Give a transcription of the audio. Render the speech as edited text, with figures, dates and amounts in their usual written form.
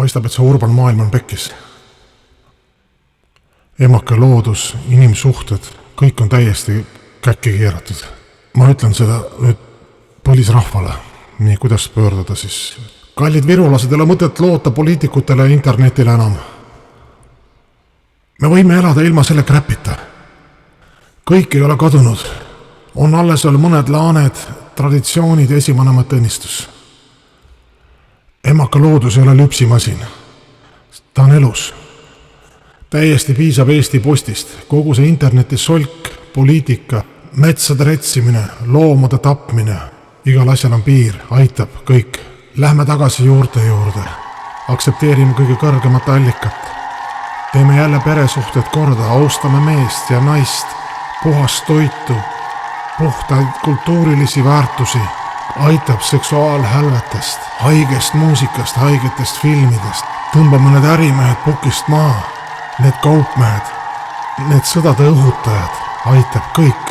paistab, et see urban maailm on pekkis. Emake loodus, inimsuhted, kõik on täiesti käkki keeratud. Ma ütlen seda nüüd põlisrahvale, nii kuidas pöörduda siis. Kallid virulased, ei ole mõtet loota poliitikutele ja internetile enam. Me võime elada ilma selle kräpita. Kõik ei ole kadunud. On alles veel mõned laaned, traditsioonid ja esivanemate õnnistus. Emaka loodus ei ole lüpsimasin. Ta on elus. Täiesti piisab Eesti Postist. Kogu see interneti solk, poliitika, metsade retsimine, loomade tapmine. Igal asjal on piir, aitab kõik. Lähme tagasi juurde. Aksepteerime kõige kõrgemat allikat. Teeme jälle peresuhted korda, austame meest ja naist, puhast toitu, puhtaid kultuurilisi väärtusi, aitab seksuaalhälvetest, haigest muusikast, haigetest filmidest. Tõmbame need ärimehed pukist maa, need kaupmehed, need sõdade õhutajad, aitab kõik.